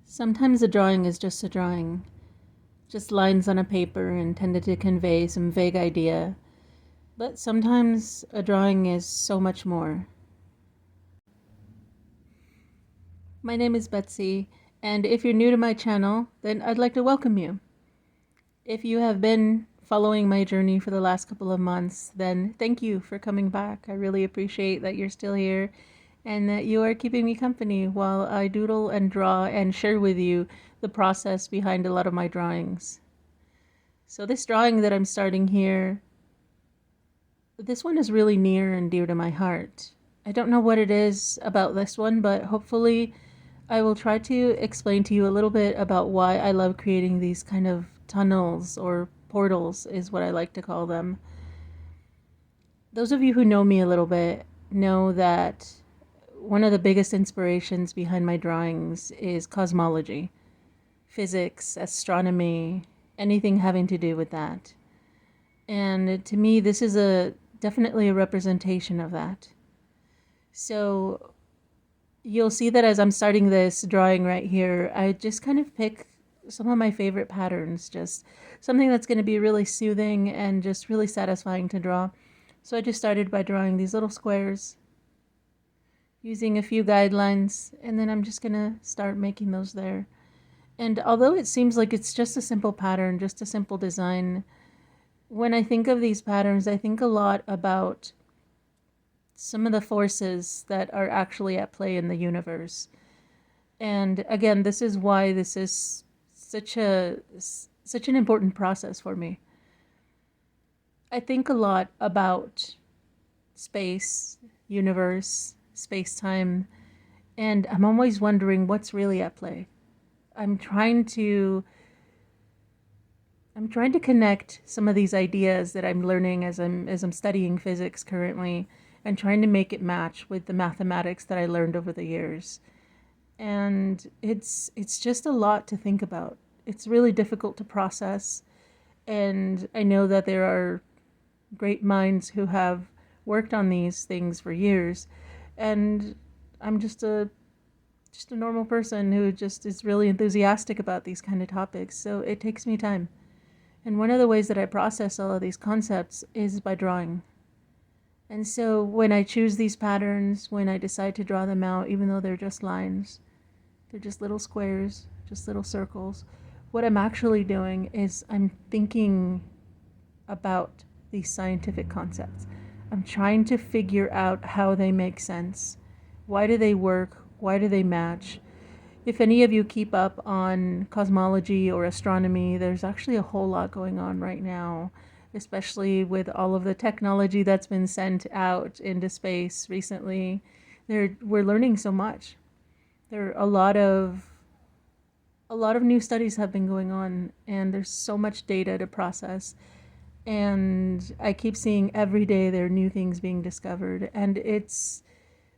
Sometimes a drawing is just a drawing, just lines on a paper intended to convey some vague idea. But sometimes a drawing is so much more. My name is Betsy, and if you're new to my channel, then I'd like to welcome you. If you have been following my journey for the last couple of months, then thank you for coming back. I really appreciate that you're still here and that you are keeping me company while I doodle and draw and share with you the process behind a lot of my drawings. So this drawing that I'm starting here, this one is really near and dear to my heart. I don't know what it is about this one, but hopefully I will try to explain to you a little bit about why I love creating these kind of tunnels, or portals is what I like to call them. Those of you who know me a little bit know that one of the biggest inspirations behind my drawings is cosmology, physics, astronomy, anything having to do with that. And to me, this is definitely a representation of that. So you'll see that as I'm starting this drawing right here, I just kind of pick some of my favorite patterns, just something that's going to be really soothing and just really satisfying to draw. So I just started by drawing these little squares using a few guidelines, and then I'm just going to start making those there. And although it seems like it's just a simple pattern, just a simple design, when I think of these patterns, I think a lot about some of the forces that are actually at play in the universe. And again, this is why this is such an important process for me. I think a lot about space, universe, space-time, and I'm always wondering what's really at play. I'm trying to connect some of these ideas that I'm learning as I'm studying physics currently, and trying to make it match with the mathematics that I learned over the years. And it's just a lot to think about. It's really difficult to process, and I know that there are great minds who have worked on these things for years, and I'm just a normal person who just is really enthusiastic about these kind of topics, so it takes me time. And one of the ways that I process all of these concepts is by drawing. And so when I choose these patterns, when I decide to draw them out, even though they're just lines, they're just little squares, just little circles, what I'm actually doing is I'm thinking about these scientific concepts. I'm trying to figure out how they make sense. Why do they work? Why do they match? If any of you keep up on cosmology or astronomy, there's actually a whole lot going on right now, especially with all of the technology that's been sent out into space recently. We're learning so much. There are a lot of new studies have been going on, and there's so much data to process. And I keep seeing every day there are new things being discovered, and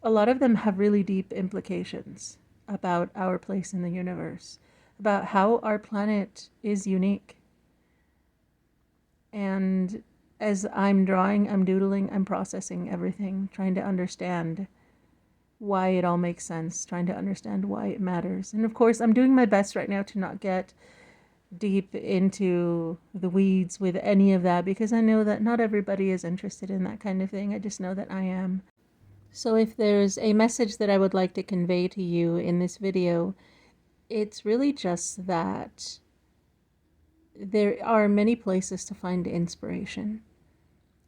a lot of them have really deep implications about our place in the universe, about how our planet is unique. And as I'm drawing, I'm doodling, I'm processing everything, trying to understand why it all makes sense, trying to understand why it matters. And of course, I'm doing my best right now to not get deep into the weeds with any of that, because I know that not everybody is interested in that kind of thing. I just know that I am. So if there's a message that I would like to convey to you in this video, it's really just that there are many places to find inspiration.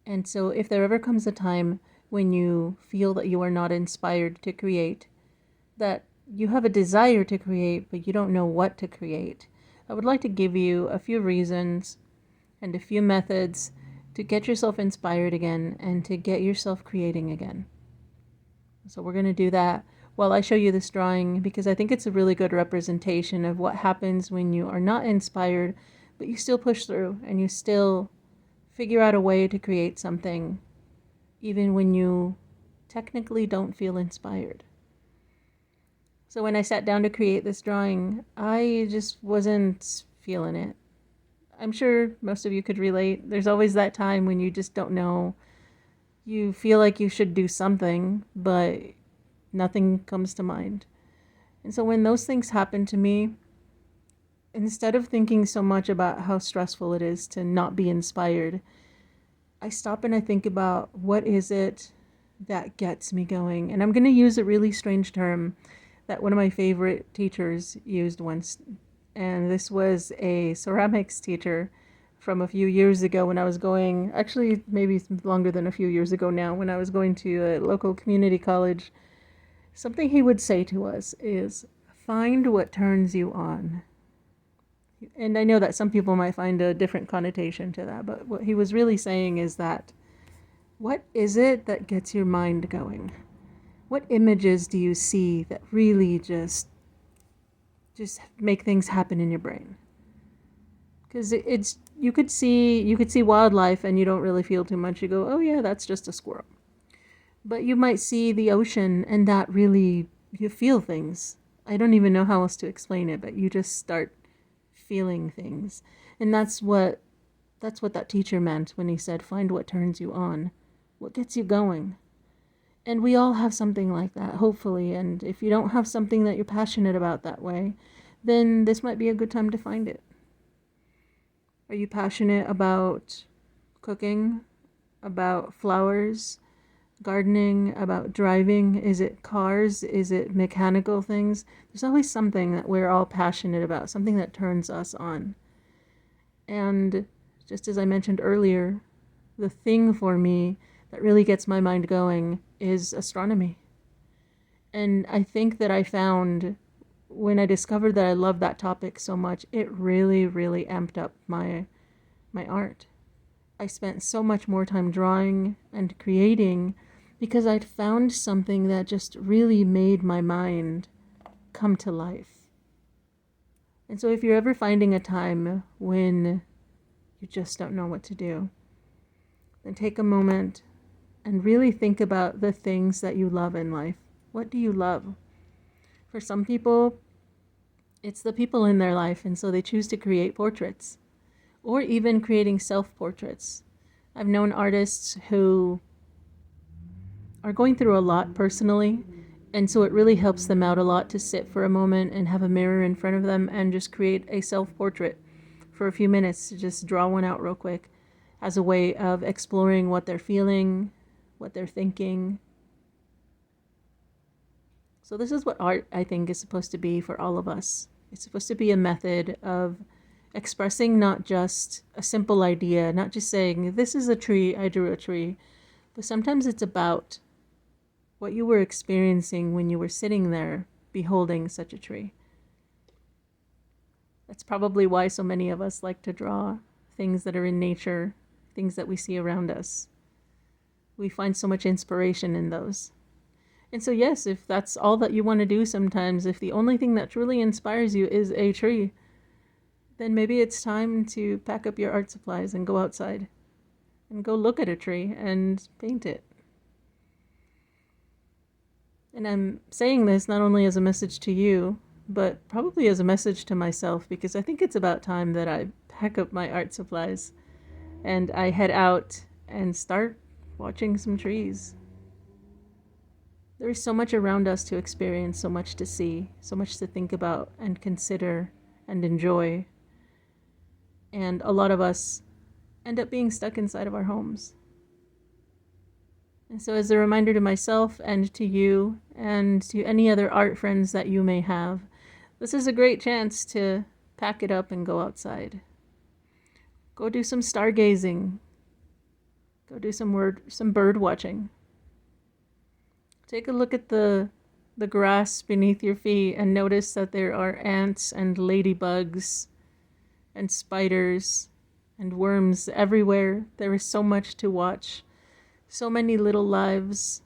And so if there ever comes a time when you feel that you are not inspired to create, that you have a desire to create, but you don't know what to create, I would like to give you a few reasons and a few methods to get yourself inspired again and to get yourself creating again. So we're going to do that while I show you this drawing, because I think it's a really good representation of what happens when you are not inspired, but you still push through and you still figure out a way to create something, even when you technically don't feel inspired. So when I sat down to create this drawing, I just wasn't feeling it. I'm sure most of you could relate. There's always that time when you just don't know. You feel like you should do something, but nothing comes to mind. And so when those things happen to me, instead of thinking so much about how stressful it is to not be inspired, I stop and I think about what is it that gets me going. And I'm going to use a really strange term that one of my favorite teachers used once. And this was a ceramics teacher from a few years ago when I was going, actually, maybe longer than a few years ago now, when I was going to a local community college. Something he would say to us is, find what turns you on. And I know that some people might find a different connotation to that, but what he was really saying is that what is it that gets your mind going? What images do you see that really just make things happen in your brain? Because it's you could see wildlife and you don't really feel too much. You go, oh yeah, that's just a squirrel. But you might see the ocean and that really, you feel things. I don't even know how else to explain it, but you just start feeling things. And that's what that teacher meant when he said, find what turns you on, what gets you going. And we all have something like that, hopefully. And if you don't have something that you're passionate about that way, then this might be a good time to find it. Are you passionate about cooking, about flowers, gardening, about driving? Is it cars? Is it mechanical things? There's always something that we're all passionate about, something that turns us on. And just as I mentioned earlier, the thing for me that really gets my mind going is astronomy. And I think that I found, when I discovered that I loved that topic so much, it really, really amped up my art. I spent so much more time drawing and creating because I'd found something that just really made my mind come to life. And so if you're ever finding a time when you just don't know what to do, then take a moment and really think about the things that you love in life. What do you love? For some people, it's the people in their life, and so they choose to create portraits, or even creating self-portraits. I've known artists who are going through a lot personally, and so it really helps them out a lot to sit for a moment and have a mirror in front of them and just create a self-portrait for a few minutes, to just draw one out real quick as a way of exploring what they're feeling, what they're thinking. So this is what art, I think, is supposed to be for all of us. It's supposed to be a method of expressing not just a simple idea, not just saying, this is a tree, I drew a tree, but sometimes it's about what you were experiencing when you were sitting there beholding such a tree. That's probably why so many of us like to draw things that are in nature, things that we see around us. We find so much inspiration in those. And so yes, if that's all that you want to do sometimes, if the only thing that truly inspires you is a tree, then maybe it's time to pack up your art supplies and go outside and go look at a tree and paint it. And I'm saying this not only as a message to you, but probably as a message to myself, because I think it's about time that I pack up my art supplies and I head out and start watching some trees. There is so much around us to experience, so much to see, so much to think about and consider and enjoy. And a lot of us end up being stuck inside of our homes. And so as a reminder to myself and to you and to any other art friends that you may have, this is a great chance to pack it up and go outside. Go do some stargazing. Go do some bird watching. Take a look at the grass beneath your feet and notice that there are ants and ladybugs and spiders and worms everywhere. There is so much to watch. So many little lives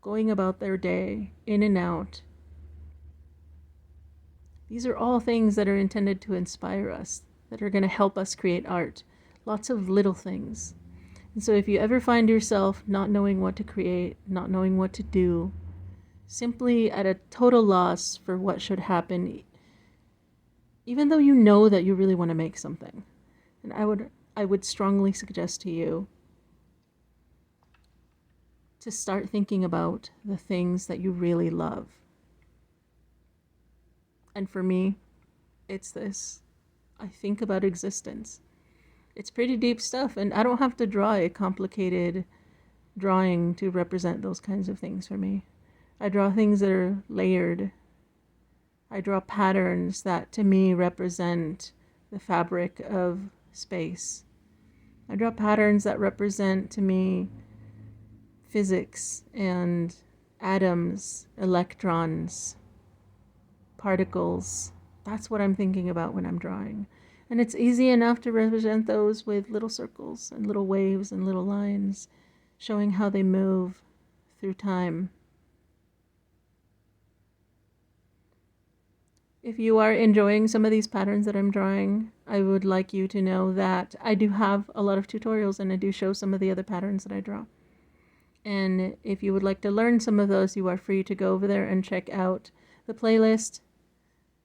going about their day, in and out. These are all things that are intended to inspire us, that are going to help us create art. Lots of little things. And so if you ever find yourself not knowing what to create, not knowing what to do, simply at a total loss for what should happen, even though you know that you really want to make something, and I would strongly suggest to you to start thinking about the things that you really love. And for me, it's this. I think about existence. It's pretty deep stuff, and I don't have to draw a complicated drawing to represent those kinds of things for me. I draw things that are layered. I draw patterns that to me represent the fabric of space. I draw patterns that represent to me physics and atoms, electrons, particles. That's what I'm thinking about when I'm drawing. And it's easy enough to represent those with little circles and little waves and little lines, showing how they move through time. If you are enjoying some of these patterns that I'm drawing, I would like you to know that I do have a lot of tutorials and I do show some of the other patterns that I draw. And if you would like to learn some of those, you are free to go over there and check out the playlist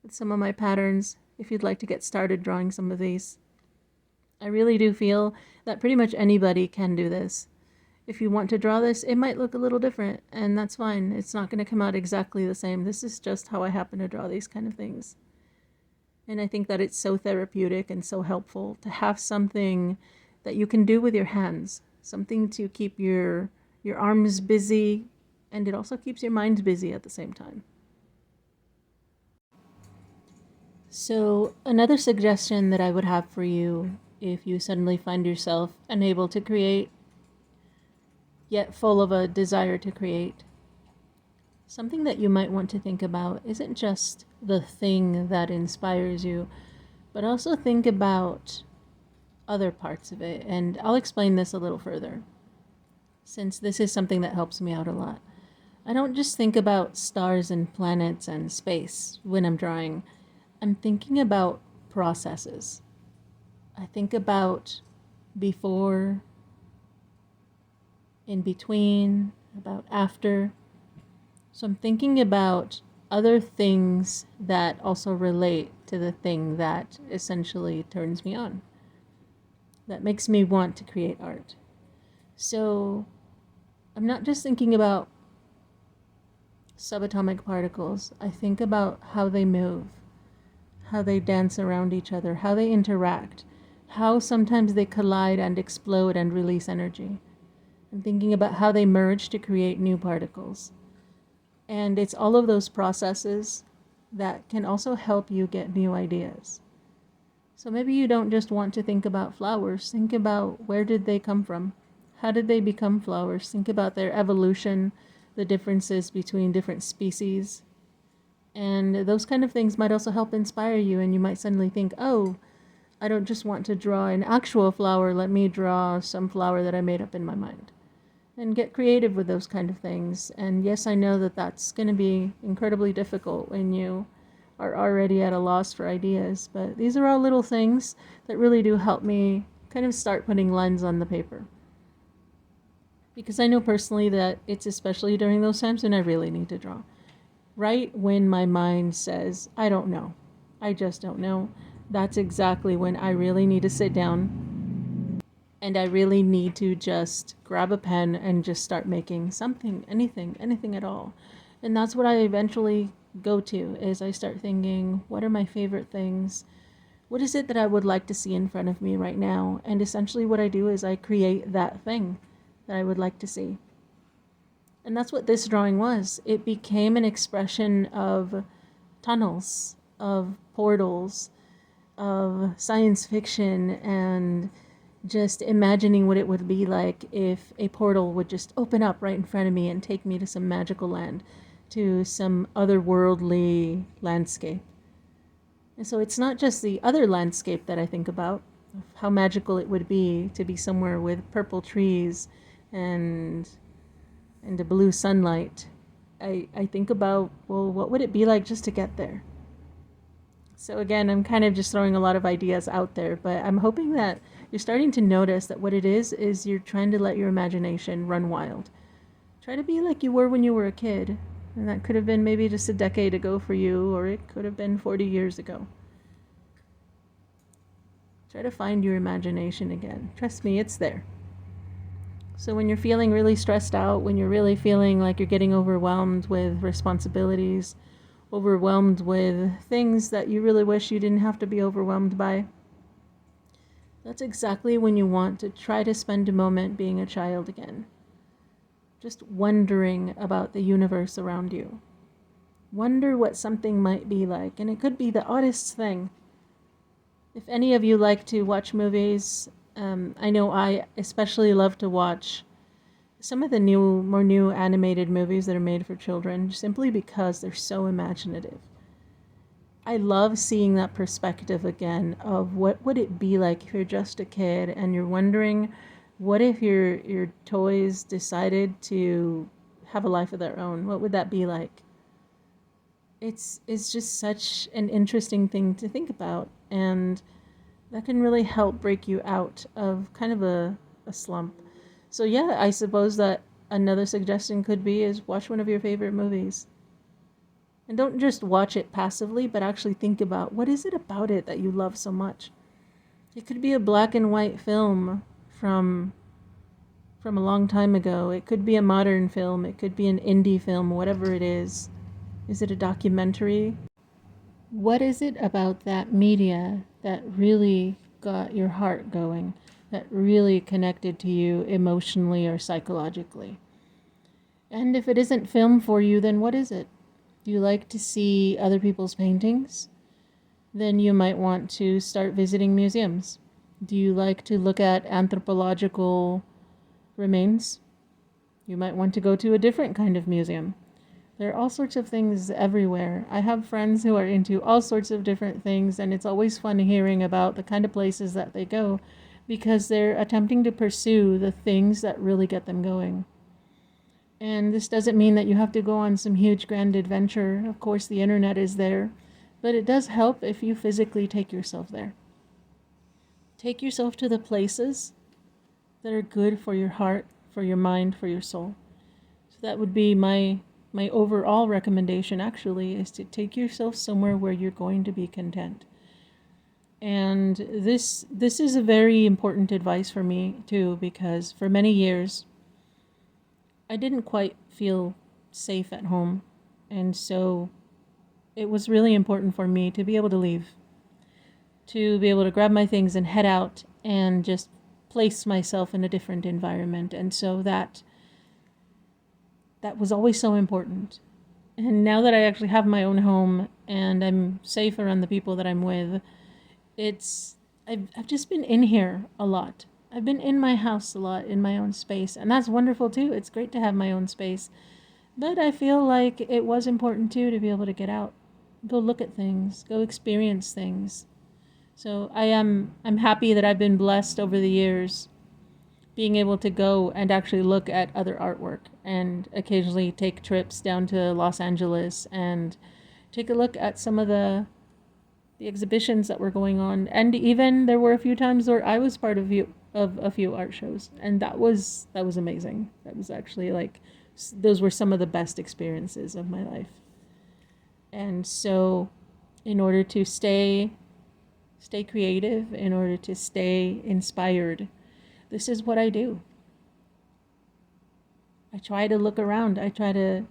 with some of my patterns if you'd like to get started drawing some of these. I really do feel that pretty much anybody can do this. If you want to draw this, it might look a little different, and that's fine. It's not going to come out exactly the same. This is just how I happen to draw these kind of things. And I think that it's so therapeutic and so helpful to have something that you can do with your hands, something to keep your arms busy, and it also keeps your mind busy at the same time. So another suggestion that I would have for you if you suddenly find yourself unable to create, yet full of a desire to create, something that you might want to think about isn't just the thing that inspires you, but also think about other parts of it. And I'll explain this a little further, since this is something that helps me out a lot. I don't just think about stars and planets and space when I'm drawing. I'm thinking about processes. I think about before, in between, about after. So I'm thinking about other things that also relate to the thing that essentially turns me on, that makes me want to create art. So I'm not just thinking about subatomic particles. I think about how they move, how they dance around each other, how they interact, how sometimes they collide and explode and release energy. I'm thinking about how they merge to create new particles. And it's all of those processes that can also help you get new ideas. So maybe you don't just want to think about flowers. Think about, where did they come from? How did they become flowers? Think about their evolution, the differences between different species. And those kind of things might also help inspire you, and you might suddenly think, oh, I don't just want to draw an actual flower, let me draw some flower that I made up in my mind. And get creative with those kind of things. And yes, I know that that's going to be incredibly difficult when you are already at a loss for ideas, but these are all little things that really do help me kind of start putting lines on the paper. Because I know personally that it's especially during those times when I really need to draw. Right when my mind says, I don't know, I just don't know, that's exactly when I really need to sit down and I really need to just grab a pen and just start making something, anything at all. And that's what I eventually go to, is I start thinking, what are my favorite things? What is it that I would like to see in front of me right now? And essentially what I do is I create that thing that I would like to see. And that's what this drawing was. It became an expression of tunnels, of portals, of science fiction, and just imagining what it would be like if a portal would just open up right in front of me and take me to some magical land, to some otherworldly landscape. And so it's not just the other landscape that I think about, how magical it would be to be somewhere with purple trees and the blue sunlight. I think about, well, what would it be like just to get there? So again, I'm kind of just throwing a lot of ideas out there, but I'm hoping that you're starting to notice that what it is you're trying to let your imagination run wild. Try to be like you were when you were a kid. And that could have been maybe just a decade ago for you, or it could have been 40 years ago. Try to find your imagination again. Trust me, it's there. So when you're feeling really stressed out, when you're really feeling like you're getting overwhelmed with responsibilities, overwhelmed with things that you really wish you didn't have to be overwhelmed by. That's exactly when you want to try to spend a moment being a child again. Just wondering about the universe around you. Wonder what something might be like, and it could be the oddest thing. If any of you like to watch movies, I know I especially love to watch some of the more new animated movies that are made for children, simply because they're so imaginative. I love seeing that perspective again of what would it be like if you're just a kid and you're wondering, what if your toys decided to have a life of their own? What would that be like? It's just such an interesting thing to think about, and that can really help break you out of kind of a slump. So yeah, I suppose that another suggestion could be is watch one of your favorite movies. And don't just watch it passively, but actually think about, what is it about it that you love so much? It could be a black and white film from a long time ago. It could be a modern film. It could be an indie film, whatever it is. Is it a documentary? What is it about that media that really got your heart going, that really connected to you emotionally or psychologically? And if it isn't film for you, then what is it? Do you like to see other people's paintings? Then you might want to start visiting museums. Do you like to look at anthropological remains? You might want to go to a different kind of museum. There are all sorts of things everywhere. I have friends who are into all sorts of different things, and it's always fun hearing about the kind of places that they go, because they're attempting to pursue the things that really get them going. And this doesn't mean that you have to go on some huge grand adventure. Of course, the internet is there, but it does help if you physically take yourself there. Take yourself to the places that are good for your heart, for your mind, for your soul. So that would be my overall recommendation, actually, is to take yourself somewhere where you're going to be content. And this is a very important advice for me too, because for many years I didn't quite feel safe at home, and so it was really important for me to be able to leave, to be able to grab my things and head out and just place myself in a different environment. And so that was always so important. And now that I actually have my own home and I'm safe around the people that I'm with, I've just been in here a lot. I've been in my house a lot, in my own space, and that's wonderful too. It's great to have my own space. But I feel like it was important too to be able to get out, go look at things, go experience things. So I'm happy that I've been blessed over the years being able to go and actually look at other artwork, and occasionally take trips down to Los Angeles and take a look at some of the exhibitions that were going on. And even there were a few times where I was part of a few art shows, and that was amazing. That was actually like, those were some of the best experiences of my life. And so in order to stay creative, in order to stay inspired, this is what I do. I try to look around. I try to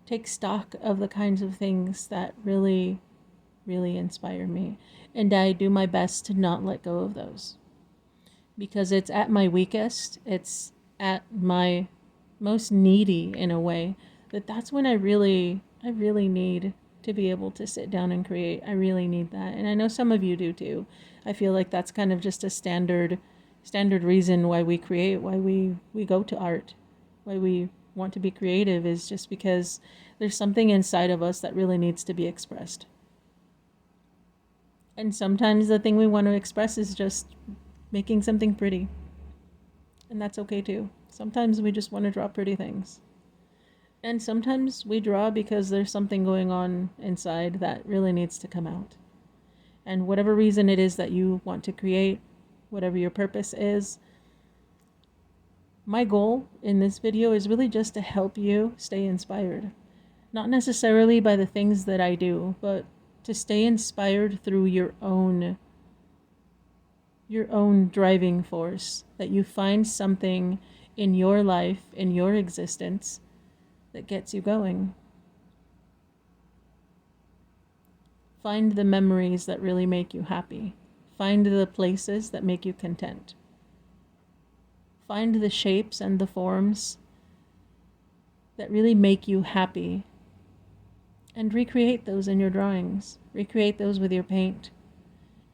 take stock of the kinds of things that really, really inspire me. And I do my best to not let go of those. Because it's at my weakest, it's at my most needy in a way, that's when I really need to be able to sit down and create. I really need that. And I know some of you do too. I feel like that's kind of just a standard reason why we create, why we go to art, why we want to be creative, is just because there's something inside of us that really needs to be expressed. And sometimes the thing we want to express is just making something pretty. And that's okay too. Sometimes we just want to draw pretty things. And sometimes we draw because there's something going on inside that really needs to come out. And whatever reason it is that you want to create, whatever your purpose is, my goal in this video is really just to help you stay inspired. Not necessarily by the things that I do, but to stay inspired through your own driving force, that you find something in your life, in your existence, that gets you going. Find the memories that really make you happy. Find the places that make you content. Find the shapes and the forms that really make you happy. And recreate those in your drawings. Recreate those with your paint.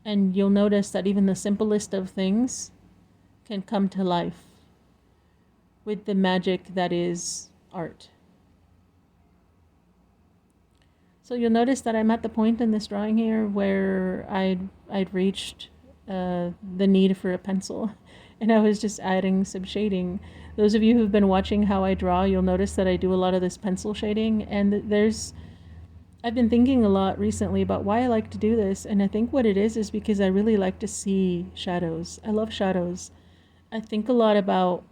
And you'll notice that even the simplest of things can come to life with the magic that is art. So you'll notice that I'm at the point in this drawing here where I'd reached the need for a pencil, and I was just adding some shading. Those of you who've been watching how I draw, you'll notice that I do a lot of this pencil shading, and I've been thinking a lot recently about why I like to do this, and I think what it is because I really like to see shadows. I love shadows. I think a lot about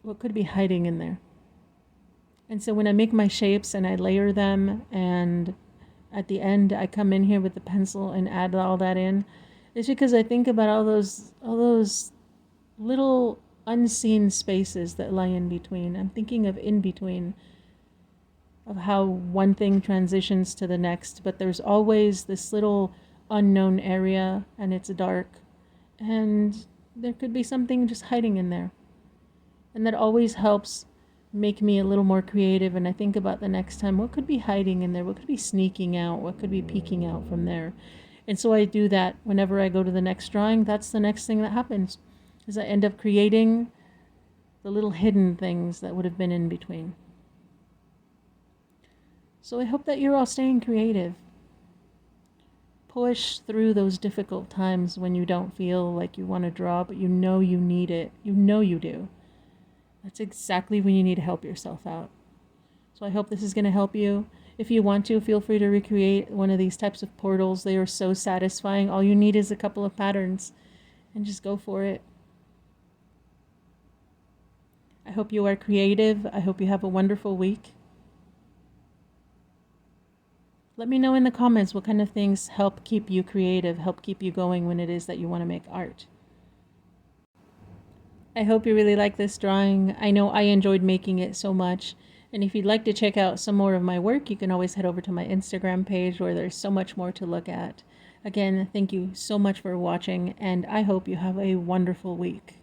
what could be hiding in there. And so when I make my shapes and I layer them, and at the end I come in here with the pencil and add all that in, it's because I think about all those little unseen spaces that lie in between. I'm thinking of in between, of how one thing transitions to the next, but there's always this little unknown area, and it's dark, and there could be something just hiding in there. And that always helps make me a little more creative, and I think about the next time, what could be hiding in there? What could be sneaking out? What could be peeking out from there? And so I do that whenever I go to the next drawing. That's the next thing that happens, is I end up creating the little hidden things that would have been in between. So I hope that you're all staying creative. Push through those difficult times when you don't feel like you want to draw, but you know you need it. You know you do. That's exactly when you need to help yourself out. So I hope this is going to help you. If you want to, feel free to recreate one of these types of portals. They are so satisfying. All you need is a couple of patterns, and just go for it. I hope you are creative. I hope you have a wonderful week. Let me know in the comments what kind of things help keep you creative, help keep you going when it is that you want to make art. I hope you really like this drawing. I know I enjoyed making it so much. And if you'd like to check out some more of my work, you can always head over to my Instagram page, where there's so much more to look at. Again, thank you so much for watching, and I hope you have a wonderful week.